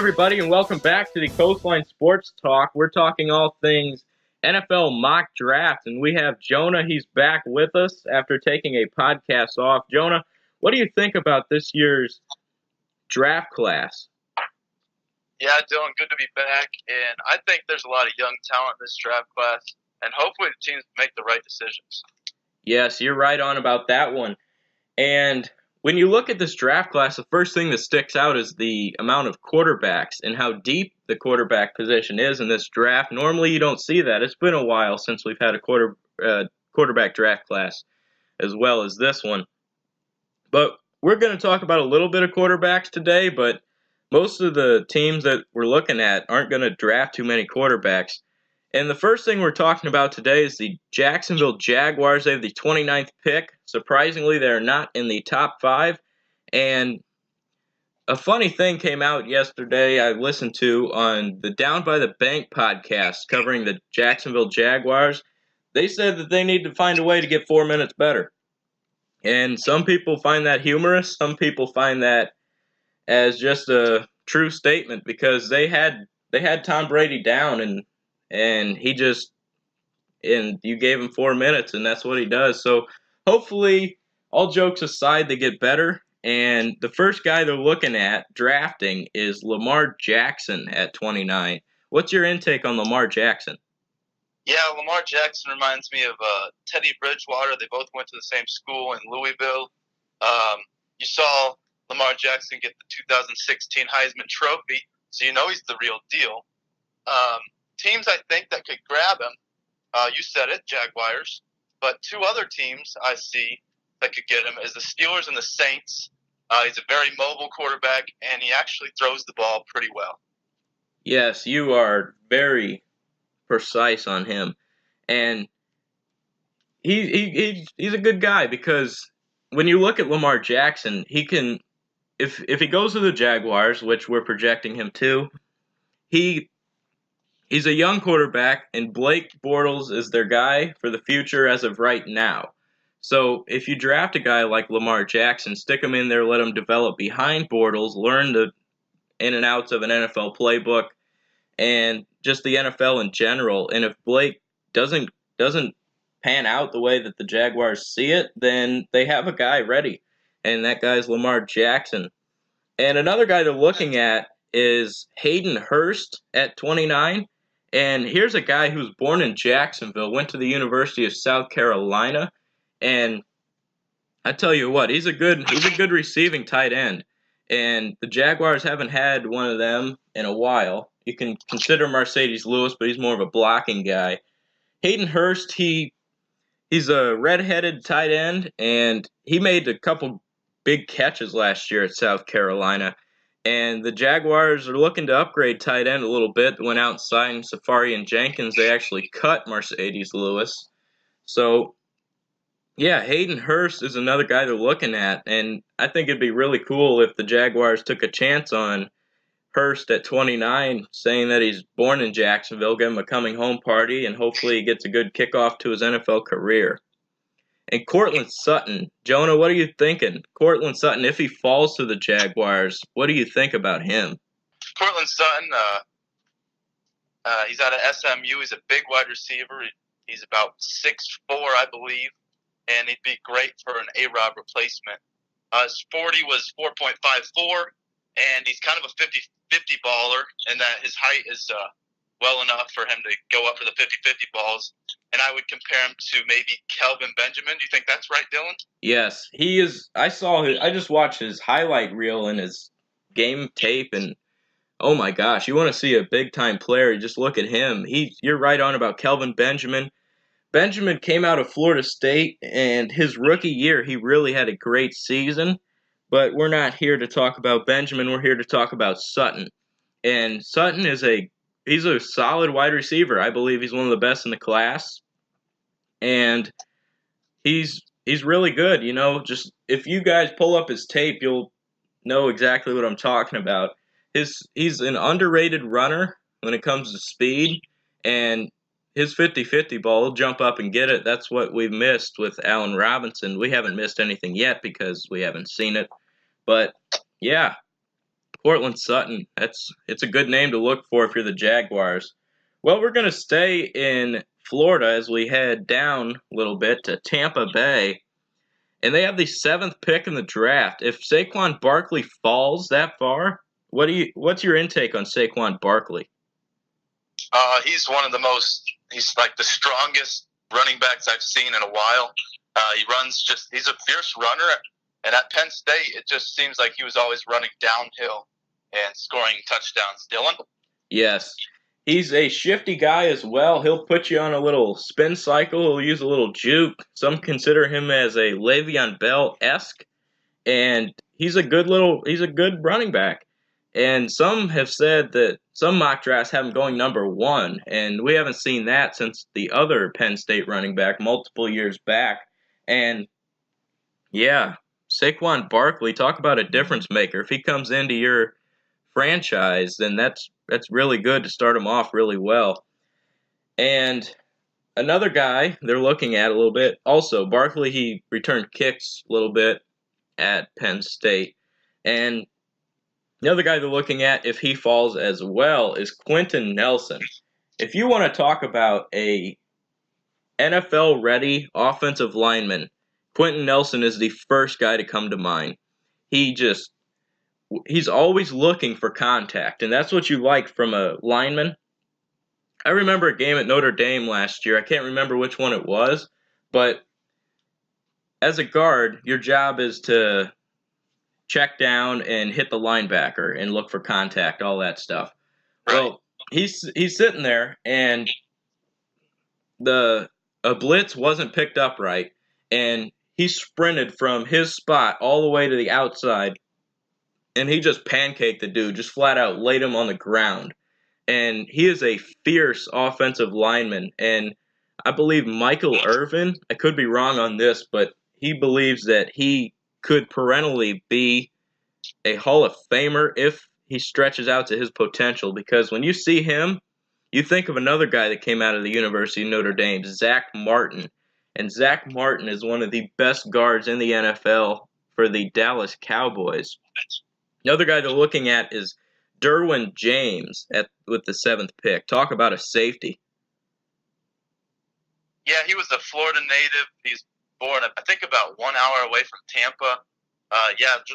everybody, and welcome back to the Coastline Sports Talk. We're talking all things NFL mock draft, and we have Jonah. He's back with us after taking a podcast off. Jonah, what do you think about this year's draft class? Yeah, Dylan, good to be back. And I think there's a lot of young talent in this draft class, and hopefully the teams make the right decisions. Yes, you're right on about that one. And when you look at this draft class, the first thing that sticks out is the amount of quarterbacks and how deep the quarterback position is in this draft. Normally, you don't see that. It's been a while since we've had a quarterback draft class as well as this one. But we're going to talk about a little bit of quarterbacks today, but most of the teams that we're looking at aren't going to draft too many quarterbacks. And the first thing we're talking about today is the Jacksonville Jaguars. They have the 29th pick. Surprisingly, they're not in the top 5. And a funny thing came out yesterday I listened to on the Down by the Bank podcast covering the Jacksonville Jaguars. They said that they need to find a way to get 4 minutes better. And some people find that humorous. Some people find that as just a true statement because they had Tom Brady down and you gave him 4 minutes, and that's what he does. So hopefully, all jokes aside, they get better. And the first guy they're looking at drafting is Lamar Jackson at 29. What's your intake on Lamar Jackson? Yeah, Lamar Jackson reminds me of Teddy Bridgewater. They both went to the same school in Louisville. You saw Lamar Jackson get the 2016 Heisman Trophy, so you know he's the real deal. Teams I think that could grab him, you said it, Jaguars, but two other teams I see that could get him is the Steelers and the Saints. He's a very mobile quarterback, and he actually throws the ball pretty well. Yes, you are very precise on him, and he's a good guy because when you look at Lamar Jackson, he can, if he goes to the Jaguars, which we're projecting him to, he's a young quarterback, and Blake Bortles is their guy for the future as of right now. So if you draft a guy like Lamar Jackson, stick him in there, let him develop behind Bortles, learn the in and outs of an NFL playbook, and just the NFL in general. And if Blake doesn't pan out the way that the Jaguars see it, then they have a guy ready, and that guy's Lamar Jackson. And another guy they're looking at is Hayden Hurst at 29. And here's a guy who's born in Jacksonville, went to the University of South Carolina, and I tell you what, he's a good receiving tight end. And the Jaguars haven't had one of them in a while. You can consider Mercedes Lewis, but he's more of a blocking guy. Hayden Hurst, he's a red-headed tight end, and he made a couple big catches last year at South Carolina. And the Jaguars are looking to upgrade tight end a little bit. They went out and signed Safari and Jenkins. They actually cut Mercedes Lewis. So, yeah, Hayden Hurst is another guy they're looking at. And I think it'd be really cool if the Jaguars took a chance on Hurst at 29, saying that he's born in Jacksonville, give him a coming home party, and hopefully he gets a good kickoff to his NFL career. And Courtland Sutton, Jonah, what are you thinking? Courtland Sutton, if he falls to the Jaguars, what do you think about him? Courtland Sutton, he's out of SMU. He's a big wide receiver. He's about 6'4", I believe, and he'd be great for an A-Rob replacement. His 40 was 4.54, and he's kind of a 50-50 baller, and that his height is well enough for him to go up for the 50-50 balls. And I would compare him to maybe Kelvin Benjamin. Do you think that's right, Dylan? Yes, he is. I just watched his highlight reel and his game tape, and oh my gosh, you want to see a big-time player, just look at him. You're right on about Kelvin Benjamin. Benjamin came out of Florida State, and his rookie year, he really had a great season. But we're not here to talk about Benjamin. We're here to talk about Sutton. And Sutton he's a solid wide receiver. I believe he's one of the best in the class. And he's really good. You know, just if you guys pull up his tape, you'll know exactly what I'm talking about. He's an underrated runner when it comes to speed, and his 50-50 ball will jump up and get it. That's what we've missed with Allen Robinson. We haven't missed anything yet because we haven't seen it. But, yeah, Cortland Sutton. It's a good name to look for if you're the Jaguars. Well, we're going to stay in Florida as we head down a little bit to Tampa Bay. And they have the 7th pick in the draft. If Saquon Barkley falls that far, what's your intake on Saquon Barkley? He's one of the most. He's like the strongest running backs I've seen in a while. He's a fierce runner. And at Penn State, it just seems like he was always running downhill and scoring touchdowns. Dylan? Yes. He's a shifty guy as well. He'll put you on a little spin cycle. He'll use a little juke. Some consider him as a Le'Veon Bell-esque. And he's a good running back. And some have said that some mock drafts have him going number 1. And we haven't seen that since the other Penn State running back multiple years back. And yeah, Saquon Barkley, talk about a difference maker. If he comes into your franchise, then that's really good to start him off really well. And another guy they're looking at a little bit, also Barkley, he returned kicks a little bit at Penn State. And the other guy they're looking at, if he falls as well, is Quentin Nelson. If you want to talk about a NFL-ready offensive lineman, Quentin Nelson is the first guy to come to mind. He's always looking for contact, and that's what you like from a lineman. I remember a game at Notre Dame last year. I can't remember which one it was, but as a guard, your job is to check down and hit the linebacker and look for contact, all that stuff. Right. Well, he's sitting there, and a blitz wasn't picked up right, and he sprinted from his spot all the way to the outside, and he just pancaked the dude, just flat out laid him on the ground. And he is a fierce offensive lineman, and I believe Michael Irvin, I could be wrong on this, but he believes that he could perennially be a Hall of Famer if he stretches out to his potential, because when you see him, you think of another guy that came out of the University of Notre Dame, Zach Martin. And Zach Martin is one of the best guards in the NFL for the Dallas Cowboys. The other guy they're looking at is Derwin James with the 7th pick. Talk about a safety. Yeah, he was a Florida native. He's born, I think, about 1 hour away from Tampa.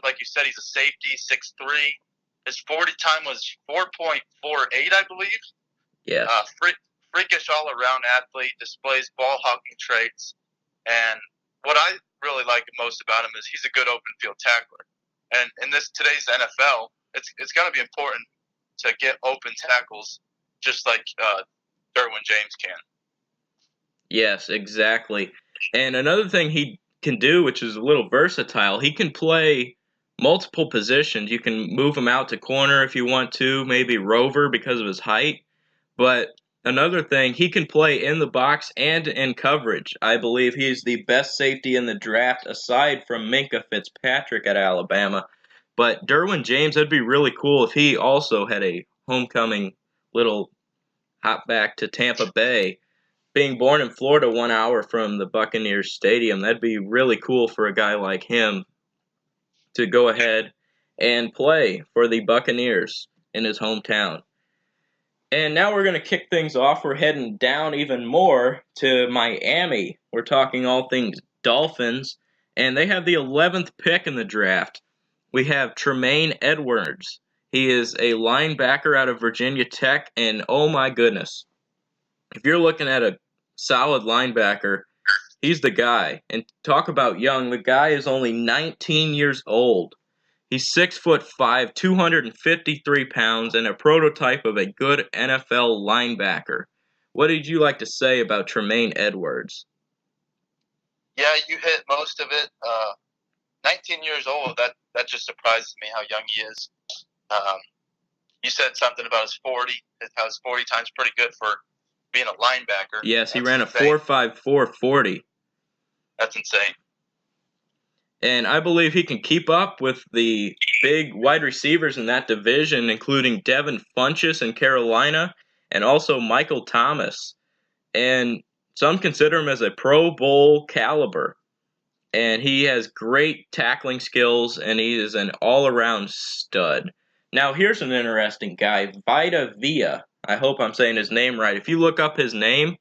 Like you said, he's a safety, 6'3". His 40 time was 4.48, I believe. Yeah. Freakish all-around athlete, displays ball-hawking traits. And what I really like most about him is he's a good open field tackler. And in today's NFL, it's going to be important to get open tackles just like Derwin James can. Yes, exactly. And another thing he can do, which is a little versatile, he can play multiple positions. You can move him out to corner if you want to, maybe rover because of his height. But another thing, he can play in the box and in coverage. I believe he's the best safety in the draft aside from Minkah Fitzpatrick at Alabama. But Derwin James, that'd be really cool if he also had a homecoming little hop back to Tampa Bay. Being born in Florida 1 hour from the Buccaneers Stadium, that'd be really cool for a guy like him to go ahead and play for the Buccaneers in his hometown. And now we're going to kick things off. We're heading down even more to Miami. We're talking all things Dolphins, and they have the 11th pick in the draft. We have Tremaine Edwards. He is a linebacker out of Virginia Tech, and oh my goodness, if you're looking at a solid linebacker, he's the guy. And talk about young, the guy is only 19 years old. He's 6'5", 253 pounds, and a prototype of a good NFL linebacker. What did you like to say about Tremaine Edwards? Yeah, you hit most of it. 19 years old, that just surprises me how young he is. You said something about his 40. How his 40 time's pretty good for being a linebacker. Yes, he ran a 4.54 40. That's insane. And I believe he can keep up with the big wide receivers in that division, including Devin Funchess in Carolina and also Michael Thomas. And some consider him as a Pro Bowl caliber. And he has great tackling skills, and he is an all-around stud. Now here's an interesting guy, Vita Villa. I hope I'm saying his name right. If you look up his name,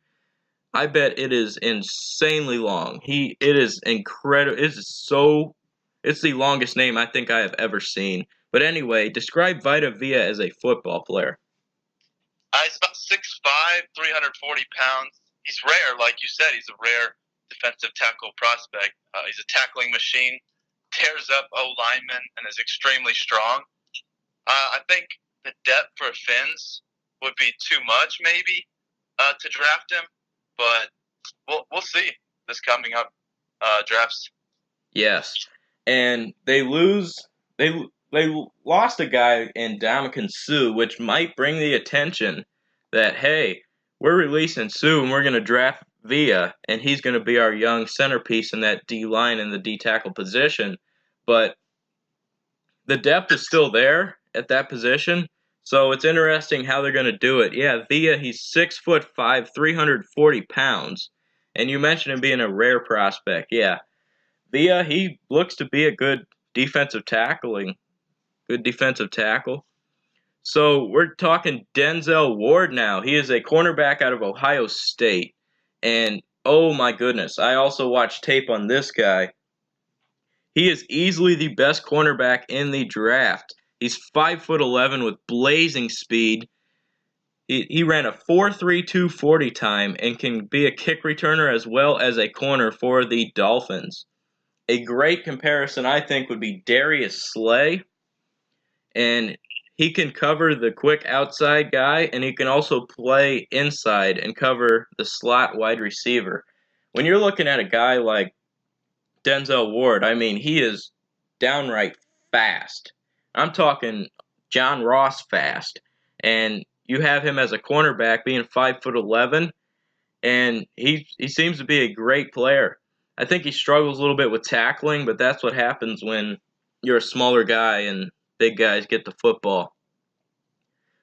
I bet it is insanely long. It is incredible. It's the longest name I think I have ever seen. But anyway, describe Vita Villa as a football player. He's about 6'5", 340 pounds. He's rare, like you said. He's a rare defensive tackle prospect. He's a tackling machine, tears up O-linemen, and is extremely strong. I think the depth for Finns would be too much, maybe, to draft him. But we'll see this coming up drafts. Yes, and they lost a guy in Ndamukong Suh, which might bring the attention that, hey, we're releasing Suh and we're going to draft Villa, and he's going to be our young centerpiece in that D-line and the D-tackle position. But the depth is still there at that position, so it's interesting how they're going to do it. Yeah, Villa, he's 6'5", 340 pounds, and you mentioned him being a rare prospect. Yeah, Villa, he looks to be a good defensive tackle. So we're talking Denzel Ward now. He is a cornerback out of Ohio State. And oh my goodness, I also watched tape on this guy. He is easily the best cornerback in the draft. He's 5'11" with blazing speed. He ran a 4.32 40 time and can be a kick returner as well as a corner for the Dolphins. A great comparison, I think, would be Darius Slay. And he can cover the quick outside guy, and he can also play inside and cover the slot wide receiver. When you're looking at a guy like Denzel Ward, I mean, he is downright fast. I'm talking John Ross fast. And you have him as a cornerback being 5'11", and he seems to be a great player. I think he struggles a little bit with tackling, but that's what happens when you're a smaller guy and big guys get the football.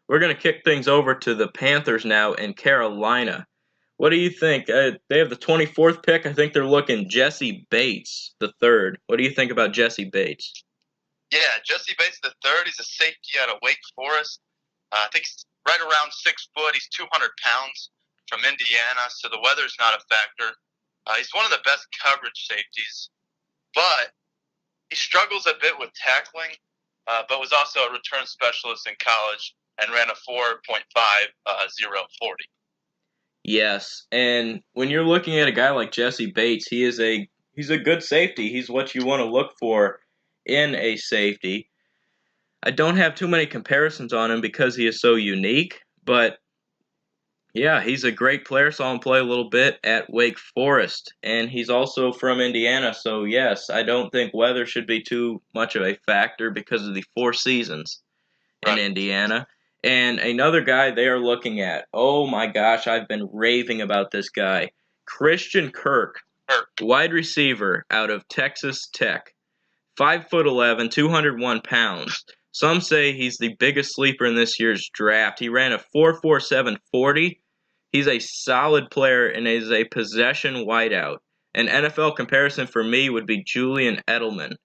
We're going to kick things over to the Panthers now in Carolina. What do you think? They have the 24th pick. I think they're looking Jesse Bates, the third. What do you think about Jesse Bates? Yeah, Jesse Bates, the third. He's a safety out of Wake Forest. I think he's right around 6 foot. He's 200 pounds from Indiana, so the weather's not a factor. He's one of the best coverage safeties, but he struggles a bit with tackling, but was also a return specialist in college and ran a 4.50 40. Yes, and when you're looking at a guy like Jesse Bates, he's a good safety. He's what you want to look for in a safety. I don't have too many comparisons on him because he is so unique, but yeah, he's a great player. Saw him play a little bit at Wake Forest, and he's also from Indiana, so yes, I don't think weather should be too much of a factor because of the 4 seasons in Indiana. And another guy they are looking at, oh my gosh, I've been raving about this guy, Christian Kirk, wide receiver out of Texas Tech, 5'11", 201 pounds. Some say he's the biggest sleeper in this year's draft. He ran a 4.47 40. He's a solid player and is a possession wideout. An NFL comparison for me would be Julian Edelman.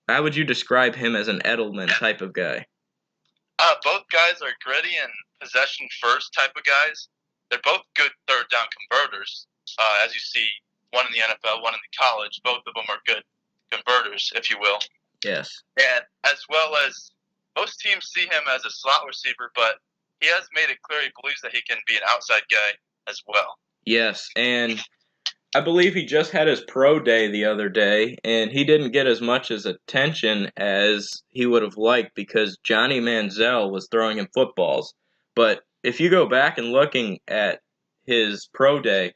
How would you describe him as an Edelman type of guy? Both guys are gritty and possession-first type of guys. They're both good third-down converters. As you see, one in the NFL, one in the college. Both of them are good converters, if you will. Yes. And as well as most teams see him as a slot receiver, but he has made it clear he believes that he can be an outside guy as well. Yes, and I believe he just had his pro day the other day, and he didn't get as much as attention as he would have liked because Johnny Manziel was throwing him footballs. But if you go back and looking at his pro day,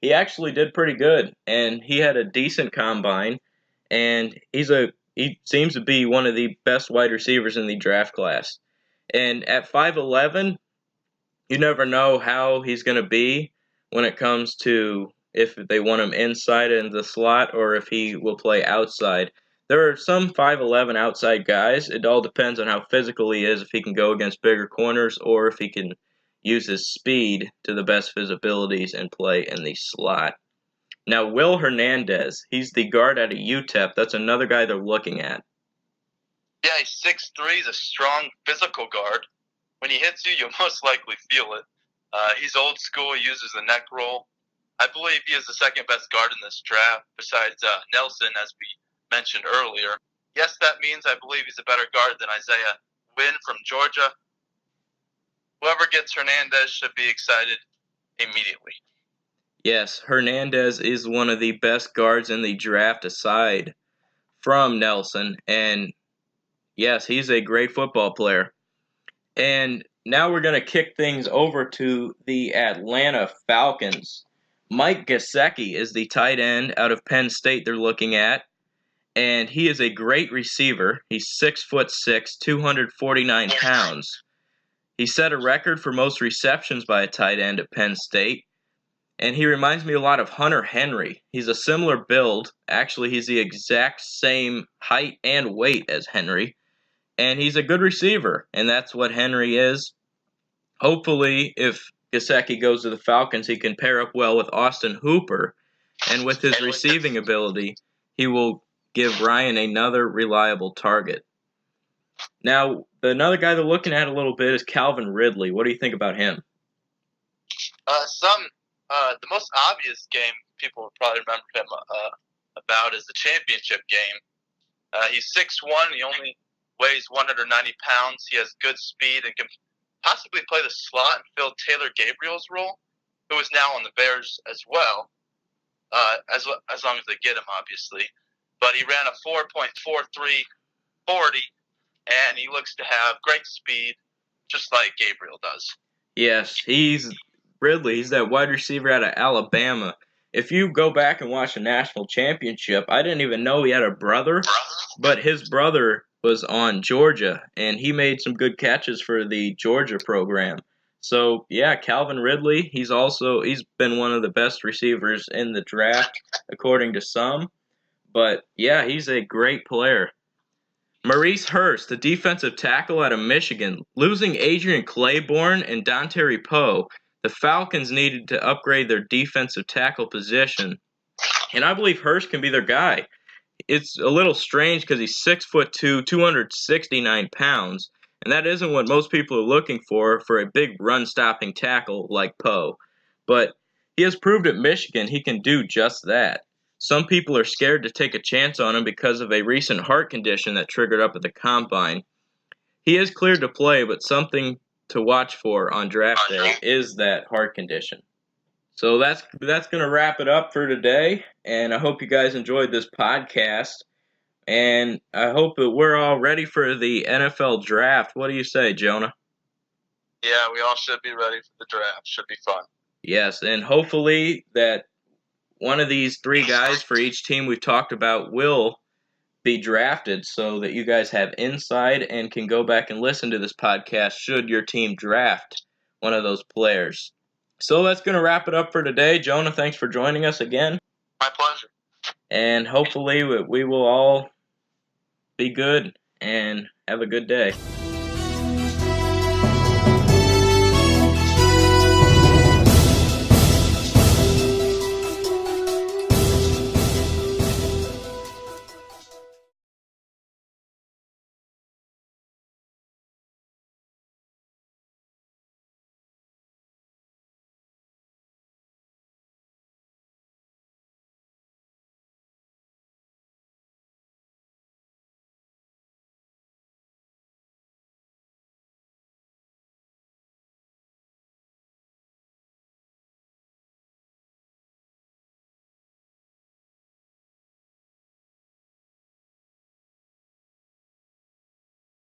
he actually did pretty good, and he had a decent combine, and he seems to be one of the best wide receivers in the draft class. And at 5'11", you never know how he's going to be when it comes to if they want him inside in the slot or if he will play outside. There are some 5'11" outside guys. It all depends on how physical he is, if he can go against bigger corners or if he can use his speed to the best of his abilities and play in the slot. Now, Will Hernandez, he's the guard out of UTEP. That's another guy they're looking at. Yeah, he's 6'3", he's a strong physical guard. When he hits you, you'll most likely feel it. He's old school, he uses the neck roll. I believe he is the second best guard in this draft, besides Nelson, as we mentioned earlier. Yes, that means I believe he's a better guard than Isaiah Wynn from Georgia. Whoever gets Hernandez should be excited immediately. Yes, Hernandez is one of the best guards in the draft aside from Nelson, and yes, he's a great football player. And now we're going to kick things over to the Atlanta Falcons. Mike Gesicki is the tight end out of Penn State they're looking at, and he is a great receiver. He's 6'6", 249 pounds. He set a record for most receptions by a tight end at Penn State, and he reminds me a lot of Hunter Henry. He's a similar build. Actually, he's the exact same height and weight as Henry, and he's a good receiver, and that's what Henry is. Hopefully, if Gesicki goes to the Falcons, he can pair up well with Austin Hooper, and with his receiving ability, he will give Ryan another reliable target. Now, another guy they're looking at a little bit is Calvin Ridley. What do you think about him? The most obvious game people would probably remember him about is the championship game. He's 6'1", he only weighs 190 pounds. He has good speed and can possibly play the slot and fill Taylor Gabriel's role, who is now on the Bears as well, as long as they get him, obviously. But he ran a 4.43 40, and he looks to have great speed, just like Gabriel does. Yes, Ridley. He's that wide receiver out of Alabama. If you go back and watch the national championship, I didn't even know he had a brother, but his brother was on Georgia, and he made some good catches for the Georgia program. So, yeah, Calvin Ridley, he's been one of the best receivers in the draft, according to some. But, yeah, he's a great player. Maurice Hurst, the defensive tackle out of Michigan, losing Adrian Claiborne and Dontari Poe, the Falcons needed to upgrade their defensive tackle position, and I believe Hurst can be their guy. It's a little strange because he's 6'2", 269 pounds, and that isn't what most people are looking for a big run-stopping tackle like Poe. But he has proved at Michigan he can do just that. Some people are scared to take a chance on him because of a recent heart condition that triggered up at the combine. He is cleared to play, but something to watch for on draft day is that heart condition. So that's going to wrap it up for today, and I hope you guys enjoyed this podcast, and I hope that we're all ready for the NFL draft. What do you say, Jonah? Yeah, we all should be ready for the draft. Should be fun. Yes, and hopefully that one of these three guys for each team we've talked about will be drafted so that you guys have insight and can go back and listen to this podcast should your team draft one of those players. So that's going to wrap it up for today. Jonah, thanks for joining us again. My pleasure. And hopefully we will all be good and have a good day.